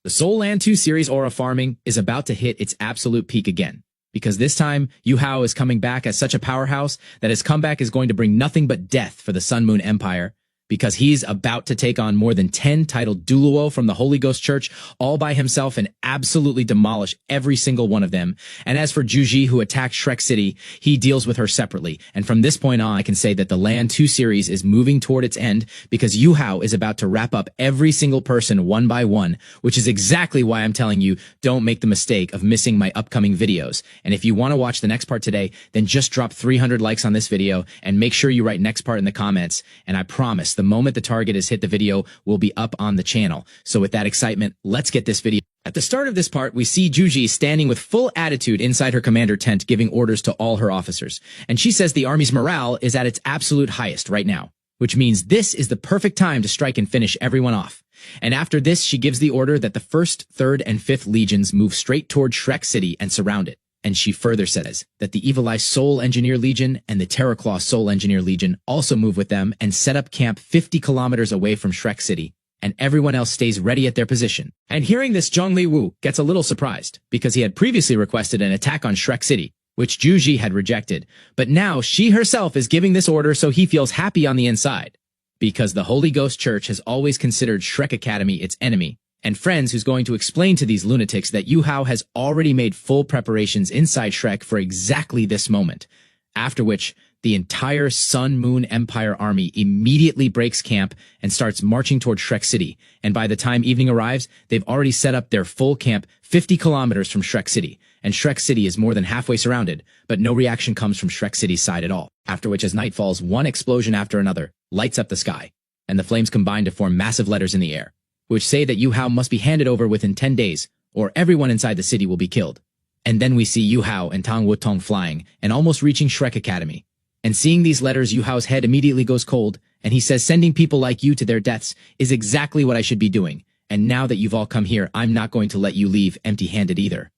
The Soul Land 2 series aura farming is about to hit its absolute peak again, because this time, Yu Hao is coming back as such a powerhouse that his comeback is going to bring nothing but death for the Sun Moon Empire, because he's about to take on more than 10 titled Duluo from the Holy Ghost Church all by himself and absolutely demolish every single one of them. And as for Juji, who attacked Shrek City, he deals with her separately. And from this point on, I can say that the Land 2 series is moving toward its end because Yu Hao is about to wrap up every single person one by one, which is exactly why I'm telling you, don't make the mistake of missing my upcoming videos. And if you want to watch the next part today, then just drop 300 likes on this video and make sure you write next part in the comments. And I promise the moment the target is hit, the video will be up on the channel. So with that excitement, let's get this video. At the start of this part, we see Juji standing with full attitude inside her commander tent giving orders to all her officers. And she says the army's morale is at its absolute highest right now, which means this is the perfect time to strike and finish everyone off. And after this, she gives the order that the 1st, 3rd, and 5th legions move straight toward Shrek City and surround it. And she further says that the Evil Eye Soul Engineer Legion and the Terraclaw Soul Engineer Legion also move with them and set up camp 50 kilometers away from Shrek City, and everyone else stays ready at their position. And hearing this, Zhongli Wu gets a little surprised, because he had previously requested an attack on Shrek City, which Juji had rejected. But now she herself is giving this order, so he feels happy on the inside, because the Holy Ghost Church has always considered Shrek Academy its enemy. And Friends, who's going to explain to these lunatics that Yu Hao has already made full preparations inside Shrek for exactly this moment, after which the entire Sun Moon Empire army immediately breaks camp and starts marching toward Shrek City. And by the time evening arrives, they've already set up their full camp 50 kilometers from Shrek City. And Shrek City is more than halfway surrounded, but no reaction comes from Shrek City's side at all. After which, as night falls, one explosion after another lights up the sky, and the flames combine to form massive letters in the air, which say that Yu Hao must be handed over within 10 days, or everyone inside the city will be killed. And then we see Yu Hao and Tang Wutong flying, and almost reaching Shrek Academy. And seeing these letters, Yu Hao's head immediately goes cold, and he says sending people like you to their deaths is exactly what I should be doing. And now that you've all come here, I'm not going to let you leave empty-handed either.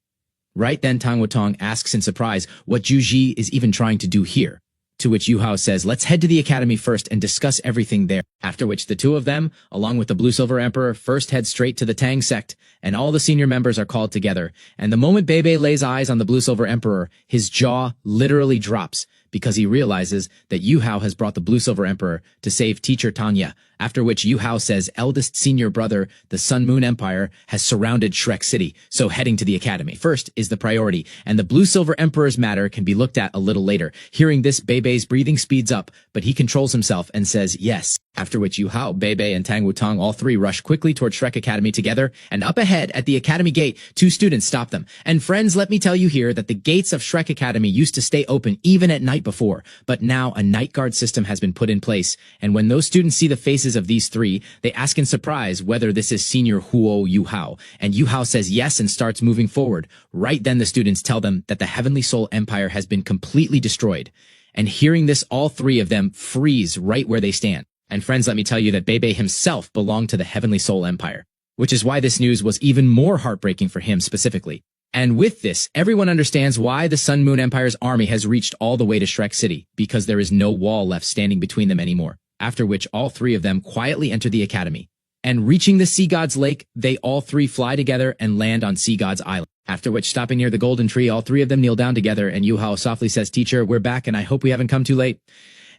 Right then, Tang Wutong asks in surprise what Juji is even trying to do here. To which Yu Hao says, let's head to the academy first and discuss everything there. After which the two of them, along with the Blue Silver Emperor, first head straight to the Tang sect, and all the senior members are called together. And the moment Bebe lays eyes on the Blue Silver Emperor, his jaw literally drops, because he realizes that Yu Hao has brought the Blue Silver Emperor to save teacher Tanya, after which Yu Hao says eldest senior brother, the Sun Moon Empire, has surrounded Shrek City, so heading to the academy first is the priority, and the Blue Silver Emperor's matter can be looked at a little later. Hearing this, Bebe's breathing speeds up, but he controls himself and says yes, after which Yu Hao, Bebe, and Tang Wutong all three rush quickly toward Shrek Academy together, and up ahead at the academy gate, two students stop them. And friends, let me tell you here that the gates of Shrek Academy used to stay open even at night before, but now a night guard system has been put in place, and when those students see the faces of these three, they ask in surprise whether this is Senior Huo Yu Hao, and Yu Hao says yes and starts moving forward. Right then the students tell them that the Heavenly Soul Empire has been completely destroyed, and hearing this, all three of them freeze right where they stand. And friends, let me tell you that Bebe himself belonged to the Heavenly Soul Empire, which is why this news was even more heartbreaking for him specifically. And with this, everyone understands why the Sun Moon Empire's army has reached all the way to Shrek City, because there is no wall left standing between them anymore. After which, all three of them quietly enter the academy. And reaching the Sea God's Lake, they all three fly together and land on Sea God's Island. After which, stopping near the golden tree, all three of them kneel down together, and Yu Hao softly says, "Teacher, we're back, and I hope we haven't come too late."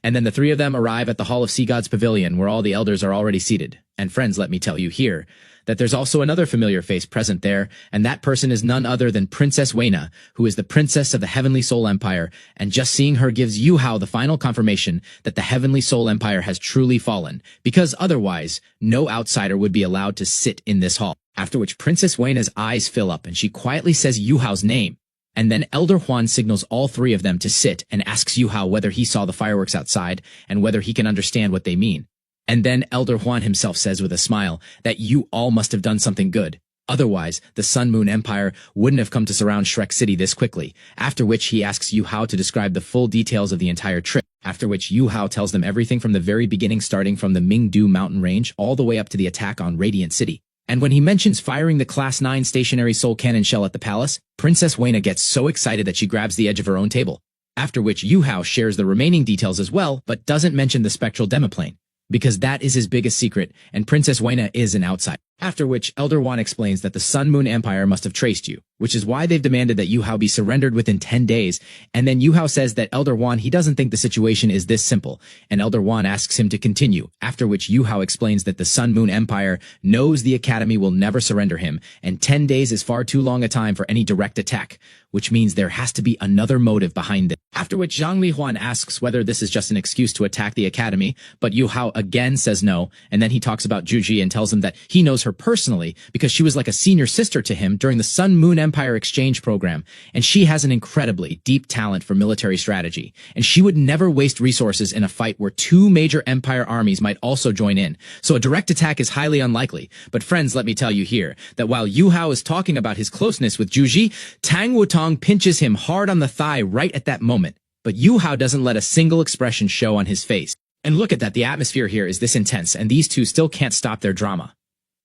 And then the three of them arrive at the Hall of Sea God's Pavilion, where all the elders are already seated. And friends, let me tell you here that there's also another familiar face present there, and that person is none other than Princess Weina, who is the princess of the Heavenly Soul Empire, and just seeing her gives Yu Hao the final confirmation that the Heavenly Soul Empire has truly fallen, because otherwise, no outsider would be allowed to sit in this hall. After which Princess Weina's eyes fill up, and she quietly says Yu Hao's name. And then Elder Huan signals all three of them to sit and asks Yu Hao whether he saw the fireworks outside and whether he can understand what they mean. And then Elder Huan himself says with a smile that you all must have done something good. Otherwise, the Sun Moon Empire wouldn't have come to surround Shrek City this quickly, after which he asks Yu Hao to describe the full details of the entire trip, after which Yu Hao tells them everything from the very beginning, starting from the Mingdu mountain range all the way up to the attack on Radiant City. And when he mentions firing the Class 9 stationary soul cannon shell at the palace, Princess Weina gets so excited that she grabs the edge of her own table, after which Yu Hao shares the remaining details as well, but doesn't mention the spectral demiplane, because that is his biggest secret, and Princess Weina is an outsider. After which, Elder Wan explains that the Sun Moon Empire must have traced you, which is why they've demanded that Yu Hao be surrendered within 10 days. And then Yu Hao says that Elder Wan, he doesn't think the situation is this simple, and Elder Wan asks him to continue, after which Yu Hao explains that the Sun Moon Empire knows the Academy will never surrender him, and 10 days is far too long a time for any direct attack, which means there has to be another motive behind it. After which Zhang Lihuan asks whether this is just an excuse to attack the Academy, but Yu Hao again says no, and then he talks about Zhu Ji and tells him that he knows her personally because she was like a senior sister to him during the Sun Moon Empire exchange program, and she has an incredibly deep talent for military strategy, and she would never waste resources in a fight where two major Empire armies might also join in, so a direct attack is highly unlikely. But friends, let me tell you here, that while Yu Hao is talking about his closeness with Zhu Ji, Tang Wutong pinches him hard on the thigh right at that moment, but Yu Hao doesn't let a single expression show on his face. And look at that, the atmosphere here is this intense, and these two still can't stop their drama.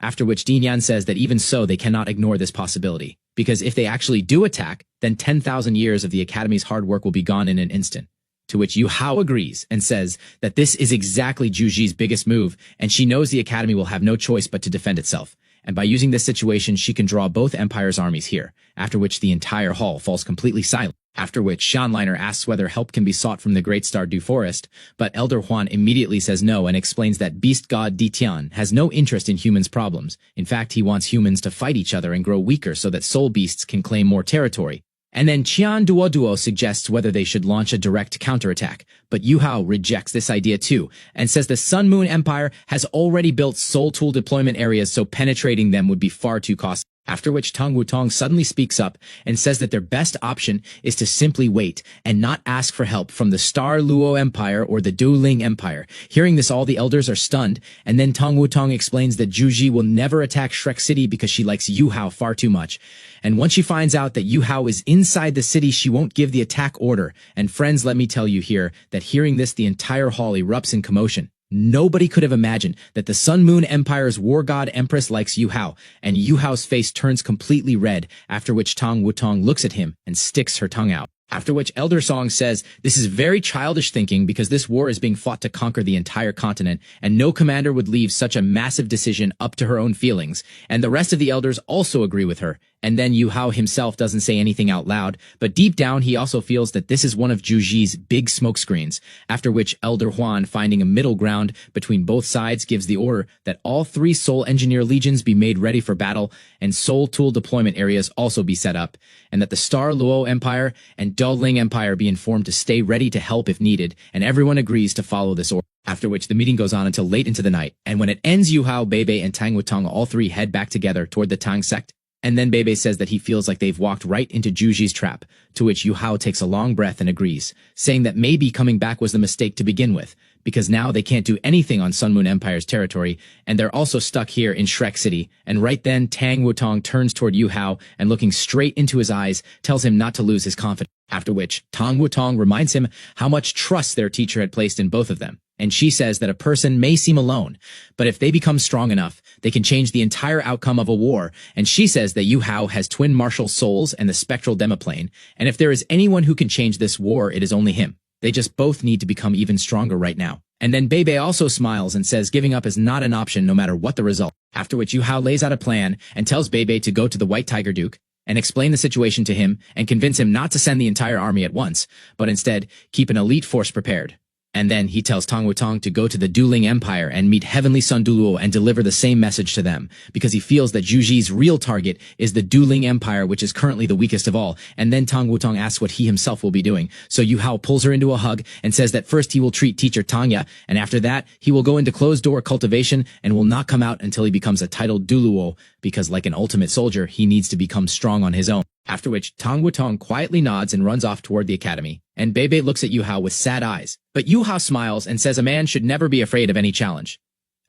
After which Din Yan says that even so, they cannot ignore this possibility, because if they actually do attack, then 10,000 years of the Academy's hard work will be gone in an instant. To which Yu Hao agrees and says that this is exactly Zhu Ji's biggest move, and she knows the Academy will have no choice but to defend itself. And by using this situation, she can draw both Empire's armies here, after which the entire hall falls completely silent. After which Shanliner asks whether help can be sought from the Great Star Du Forest, but Elder Huan immediately says no and explains that Beast God Di Tian has no interest in humans' problems. In fact, he wants humans to fight each other and grow weaker so that soul beasts can claim more territory. And then Qian Duoduo suggests whether they should launch a direct counterattack, but Yu Hao rejects this idea too, and says the Sun Moon Empire has already built soul tool deployment areas, so penetrating them would be far too costly. After which Tang Wutong suddenly speaks up and says that their best option is to simply wait and not ask for help from the Star Luo Empire or the Duling Empire. Hearing this, all the elders are stunned, and then Tang Wutong explains that Zhu Ji will never attack Shrek City because she likes Yu Hao far too much. And once she finds out that Yu Hao is inside the city, she won't give the attack order. And friends, let me tell you here that hearing this, the entire hall erupts in commotion. Nobody could have imagined that the Sun Moon Empire's war god empress likes Yu Hao, and Yu Hao's face turns completely red, after which Tang Wutong looks at him and sticks her tongue out. After which Elder Song says this is very childish thinking because this war is being fought to conquer the entire continent, and no commander would leave such a massive decision up to her own feelings. And the rest of the elders also agree with her. And then Yu Hao himself doesn't say anything out loud, but deep down he also feels that this is one of Zhu Ji's big smokescreens, after which Elder Huan, finding a middle ground between both sides, gives the order that all 3 Soul Engineer Legions be made ready for battle, and Soul Tool deployment areas also be set up, and that the Star Luo Empire and Duling Empire be informed to stay ready to help if needed, and everyone agrees to follow this order. After which the meeting goes on until late into the night, and when it ends, Yu Hao, Bebe, and Tang Wutong all 3 head back together toward the Tang sect. And then Bebe says that he feels like they've walked right into Zhu Ji's trap, to which Yu Hao takes a long breath and agrees, saying that maybe coming back was the mistake to begin with, because now they can't do anything on Sun Moon Empire's territory, and they're also stuck here in Shrek City. And right then, Tang Wutong turns toward Yu Hao and, looking straight into his eyes, tells him not to lose his confidence. After which, Tang Wutong reminds him how much trust their teacher had placed in both of them. And she says that a person may seem alone, but if they become strong enough, they can change the entire outcome of a war. And she says that Yu Hao has twin martial souls and the spectral demiplane, and if there is anyone who can change this war, it is only him. They just both need to become even stronger right now. And then Bebe also smiles and says giving up is not an option no matter what the result. After which Yu Hao lays out a plan and tells Bebe to go to the White Tiger Duke and explain the situation to him and convince him not to send the entire army at once, but instead keep an elite force prepared. And then he tells Tang Wutong to go to the Duling Empire and meet Heavenly Sun Duluo and deliver the same message to them, because he feels that Zhu Ji's real target is the Duling Empire, which is currently the weakest of all. And then Tang Wutong asks what he himself will be doing. So Yu Hao pulls her into a hug and says that first he will treat teacher Tangya, and after that he will go into closed-door cultivation and will not come out until he becomes a titled Duluo, because like an ultimate soldier, he needs to become strong on his own. After which, Tang Wutong quietly nods and runs off toward the academy, and Bebe looks at Yu Hao with sad eyes. But Yu Hao smiles and says a man should never be afraid of any challenge.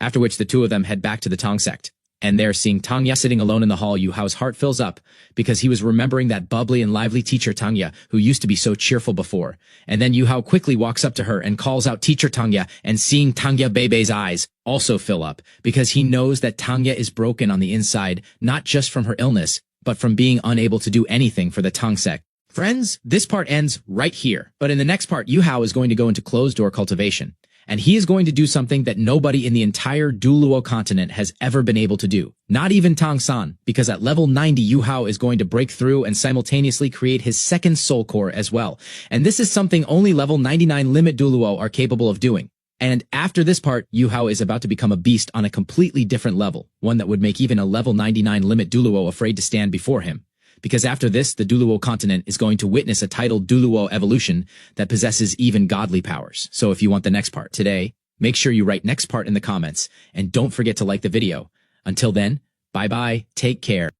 After which the two of them head back to the Tang sect. And there, seeing Tangya sitting alone in the hall, Yu Hao's heart fills up, because he was remembering that bubbly and lively teacher Tangya, who used to be so cheerful before. And then Yu Hao quickly walks up to her and calls out teacher Tangya, and seeing Tangya, Bebe's eyes also fill up, because he knows that Tangya is broken on the inside, not just from her illness, but from being unable to do anything for the Tang sect. Friends, this part ends right here. But in the next part, Yu Hao is going to go into closed-door cultivation. And he is going to do something that nobody in the entire Duluo continent has ever been able to do. Not even Tang San, because at level 90, Yu Hao is going to break through and simultaneously create his second soul core as well. And this is something only level 99 limit Duluo are capable of doing. And after this part, Yu Hao is about to become a beast on a completely different level, one that would make even a level 99 limit Duluo afraid to stand before him. Because after this, the Duluo continent is going to witness a titled Duluo evolution that possesses even godly powers. So if you want the next part today, make sure you write next part in the comments, and don't forget to like the video. Until then, bye-bye, take care.